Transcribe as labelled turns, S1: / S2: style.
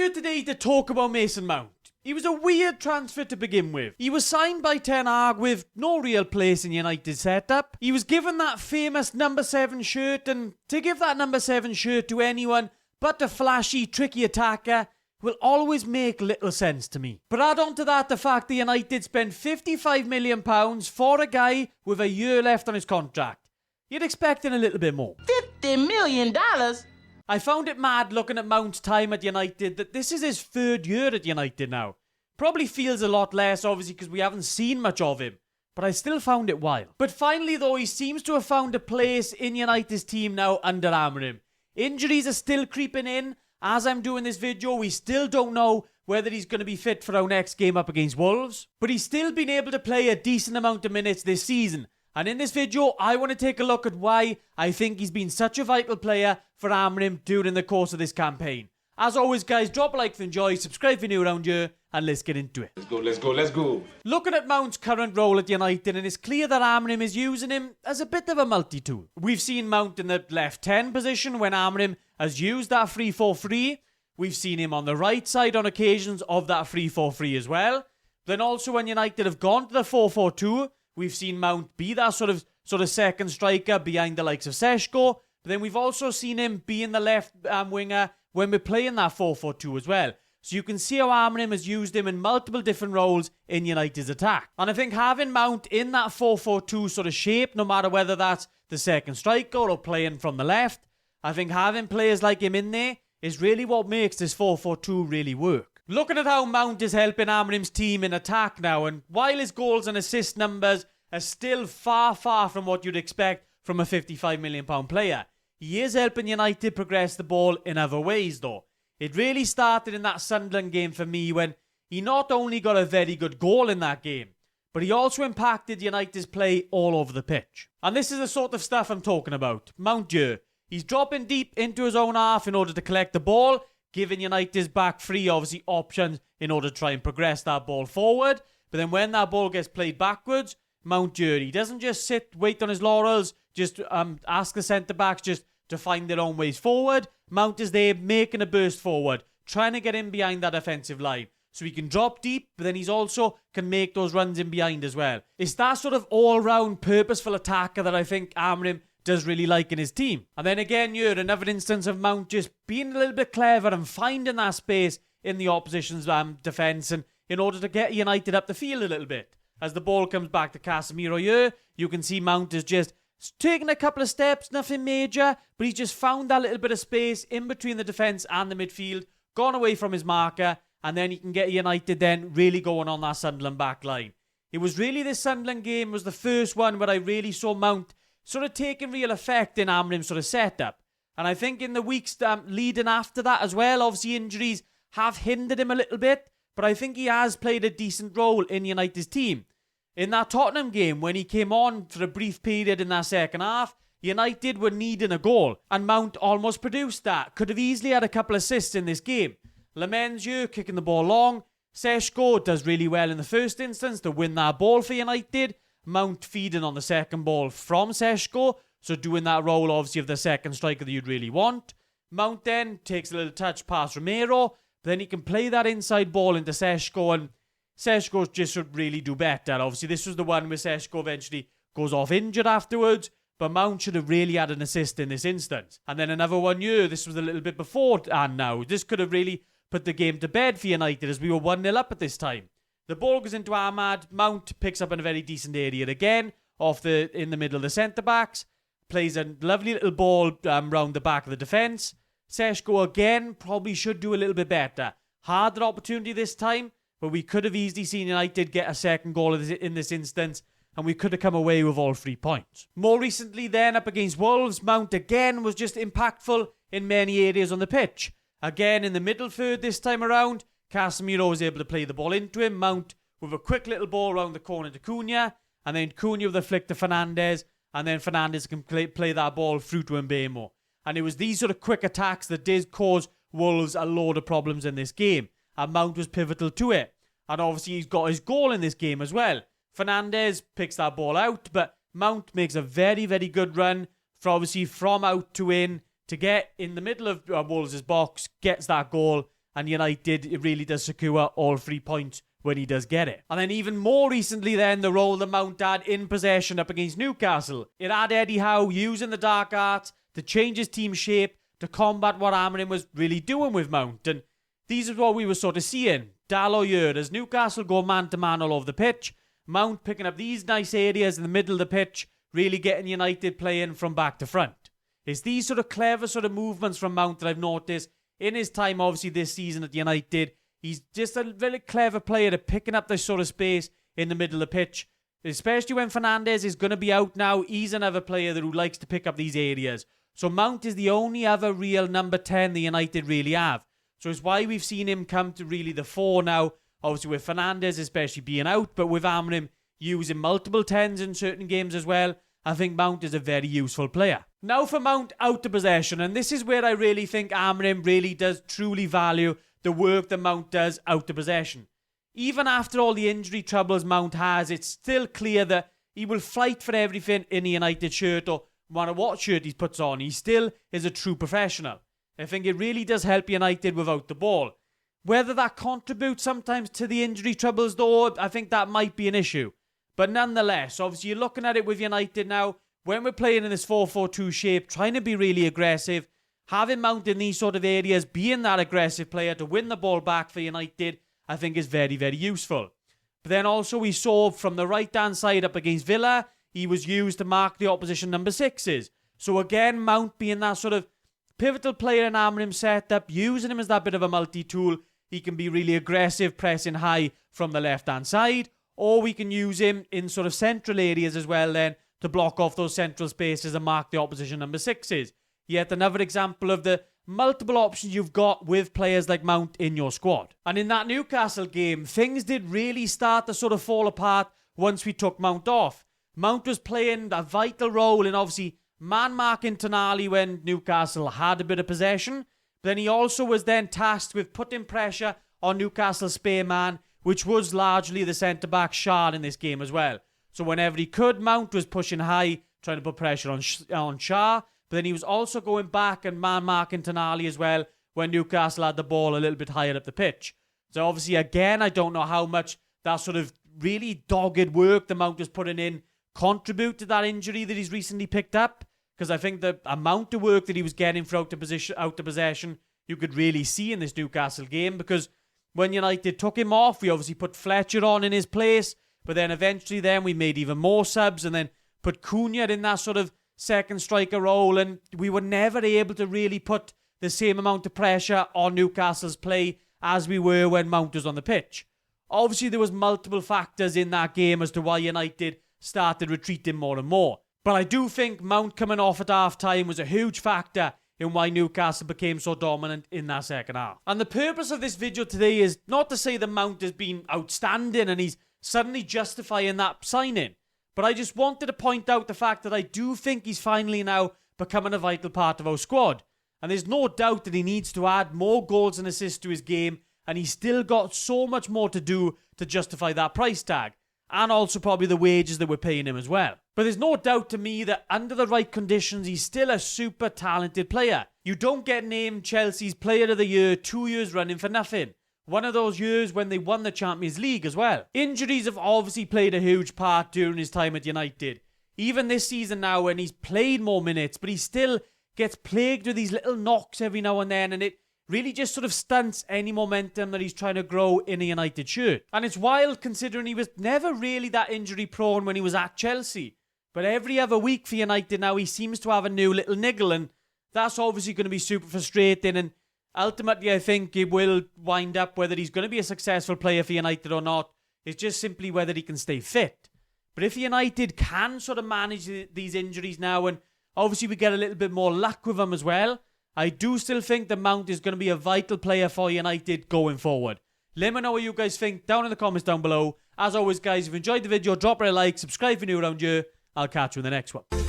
S1: here today to talk about Mason Mount. He was a weird transfer to begin with. He was signed by Ten Hag with no real place in United's setup. He was given that famous number 7 shirt, and to give that number 7 shirt to anyone but a flashy, tricky attacker will always make little sense to me. But add on to that the fact that United spent £55 million for a guy with a year left on his contract. You'd expect a little bit more.
S2: $50 million?
S1: I found it mad looking at Mount's time at United that this is his 3rd year at United now. Probably feels a lot less, obviously, because we haven't seen much of him. But I still found it wild. But finally, though, he seems to have found a place in United's team now under Amorim. Injuries are still creeping in. As I'm doing this video, we still don't know whether he's going to be fit for our next game up against Wolves. But he's still been able to play a decent amount of minutes this season. And in this video, I want to take a look at why I think he's been such a vital player for Amorim during the course of this campaign. As always, guys, drop a like if you enjoy, subscribe if you're new around here, and let's get into it.
S3: Let's go.
S1: Looking at Mount's current role at United, and it's clear that Amorim is using him as a bit of a multi-tool. We've seen Mount in the left 10 position when Amorim has used that 3-4-3. We've seen him on the right side on occasions of that 3-4-3 as well. Then also when United have gone to the 4-4-2, we've seen Mount be that sort of second striker behind the likes of Seshko. But then we've also seen him be in the left winger when we're playing that 4-4-2 as well. So you can see how Amorim has used him in multiple different roles in United's attack. And I think having Mount in that 4-4-2 sort of shape, no matter whether that's the second striker or playing from the left, I think having players like him in there is really what makes this 4-4-2 really work. Looking at how Mount is helping Amorim's team in attack now, and while his goals and assist numbers are still far from what you'd expect from a £55 million player, he is helping United progress the ball in other ways though. It really started in that Sunderland game for me when he not only got a very good goal in that game, but he also impacted United's play all over the pitch. And this is the sort of stuff I'm talking about. Mount here, he's dropping deep into his own half in order to collect the ball, giving United's back three obviously options in order to try and progress that ball forward. But then when that ball gets played backwards, Mount here, he doesn't just wait on his laurels, just ask the centre-backs just to find their own ways forward. Mount is there making a burst forward, trying to get in behind that offensive line. So he can drop deep, but then he's also can make those runs in behind as well. It's that sort of all-round purposeful attacker that I think Amorim does really like in his team. And then again here, another instance of Mount just being a little bit clever and finding that space in the opposition's defence, and in order to get United up the field a little bit. As the ball comes back to Casemiro here, you can see Mount is just taking a couple of steps, nothing major, but he's just found that little bit of space in between the defence and the midfield, gone away from his marker, and then he can get United then really going on that Sunderland back line. It was really this Sunderland game was the first one where I really saw Mount sort of taking real effect in Amorim's sort of setup. And I think in the weeks leading after that as well, obviously injuries have hindered him a little bit, but I think he has played a decent role in United's team. In that Tottenham game, when he came on for a brief period in that second half, United were needing a goal, and Mount almost produced that. Could have easily had a couple assists in this game. Lemenzio kicking the ball long. Seshko does really well in the first instance to win that ball for United. Mount feeding on the second ball from Seshko, so doing that role obviously of the second striker that you'd really want. Mount then takes a little touch past Romero, but then he can play that inside ball into Seshko, and Seshko just should really do better. Obviously, this was the one where Seshko eventually goes off injured afterwards, but Mount should have really had an assist in this instance. And then another one here, this was a little bit before and now. This could have really put the game to bed for United as we were 1-0 up at this time. The ball goes into Ahmad. Mount picks up in a very decent area again, in the middle of the centre-backs. Plays a lovely little ball round the back of the defence. Seshko again probably should do a little bit better. Harder opportunity this time, but we could have easily seen United get a second goal in this instance, and we could have come away with all 3 points. More recently then, up against Wolves, Mount again was just impactful in many areas on the pitch. Again, in the middle third this time around, Casemiro was able to play the ball into him. Mount with a quick little ball around the corner to Cunha, and then Cunha with a flick to Fernandes, and then Fernandes can play that ball through to Mbeumo. And it was these sort of quick attacks that did cause Wolves a load of problems in this game, and Mount was pivotal to it. And obviously he's got his goal in this game as well. Fernandes picks that ball out, but Mount makes a very, very good run from out to in to get in the middle of Wolves' box, gets that goal, and United, it really does secure all 3 points when he does get it. And then even more recently then, the role that Mount had in possession up against Newcastle. It had Eddie Howe using the dark arts to change his team shape to combat what Amorim was really doing with Mount. And these is what we were sort of seeing. Dalloyer, as Newcastle go man-to-man all over the pitch, Mount picking up these nice areas in the middle of the pitch, really getting United playing from back to front. It's these sort of clever sort of movements from Mount that I've noticed in his time, obviously, this season at United. He's just a very clever player at picking up this sort of space in the middle of the pitch. Especially when Fernandes is going to be out now. He's another player who likes to pick up these areas. So Mount is the only other real number 10 the United really have. So it's why we've seen him come to really the fore now. Obviously with Fernandes especially being out, but with Amorim using multiple 10s in certain games as well, I think Mount is a very useful player. Now for Mount out of possession, and this is where I really think Amorim really does truly value the work that Mount does out of possession. Even after all the injury troubles Mount has, it's still clear that he will fight for everything in the United shirt, or no matter what shirt he puts on. He still is a true professional. I think it really does help United without the ball. Whether that contributes sometimes to the injury troubles though, I think that might be an issue. But nonetheless, obviously you're looking at it with United now, when we're playing in this 4-4-2 shape, trying to be really aggressive, having Mount in these sort of areas, being that aggressive player to win the ball back for United, I think is very, very useful. But then also we saw from the right-hand side up against Villa, he was used to mark the opposition number 6s. So again, Mount being that sort of pivotal player in Amorim's setup, using him as that bit of a multi-tool. He can be really aggressive, pressing high from the left-hand side, or we can use him in sort of central areas as well then to block off those central spaces and mark the opposition number 6s. Yet another example of the multiple options you've got with players like Mount in your squad. And in that Newcastle game, things did really start to sort of fall apart once we took Mount off. Mount was playing a vital role in obviously man-marking Tonali when Newcastle had a bit of possession. But then he also was then tasked with putting pressure on Newcastle's spare man, which was largely the centre-back Shah in this game as well. So whenever he could, Mount was pushing high, trying to put pressure on Shah. But then he was also going back and man-marking Tonali as well when Newcastle had the ball a little bit higher up the pitch. So obviously, again, I don't know how much that sort of really dogged work the Mount was putting in contribute to that injury that he's recently picked up. Because I think the amount of work that he was getting for out of possession, you could really see in this Newcastle game. Because when United took him off, we obviously put Fletcher on in his place. But then eventually then we made even more subs and then put Cunha in that sort of second striker role, and we were never able to really put the same amount of pressure on Newcastle's play as we were when Mount was on the pitch. Obviously, there was multiple factors in that game as to why United started retreating more and more. But I do think Mount coming off at half-time was a huge factor in why Newcastle became so dominant in that second half. And the purpose of this video today is not to say that Mount has been outstanding and he's suddenly justifying that signing. But I just wanted to point out the fact that I do think he's finally now becoming a vital part of our squad. And there's no doubt that he needs to add more goals and assists to his game, and he's still got so much more to do to justify that price tag. And also probably the wages that we're paying him as well. But there's no doubt to me that under the right conditions, he's still a super talented player. You don't get named Chelsea's Player of the Year 2 years running for nothing. One of those years when they won the Champions League as well. Injuries have obviously played a huge part during his time at United. Even this season now when he's played more minutes, but he still gets plagued with these little knocks every now and then, and it really just sort of stunts any momentum that he's trying to grow in a United shirt. And it's wild considering he was never really that injury prone when he was at Chelsea. But every other week for United now, he seems to have a new little niggle, and that's obviously going to be super frustrating. And ultimately, I think it will wind up whether he's going to be a successful player for United or not. It's just simply whether he can stay fit. But if United can sort of manage these injuries now, and obviously we get a little bit more luck with them as well, I do still think the Mount is going to be a vital player for United going forward. Let me know what you guys think down in the comments down below. As always, guys, if you enjoyed the video, drop it a like, subscribe if you're new around here. I'll catch you in the next one.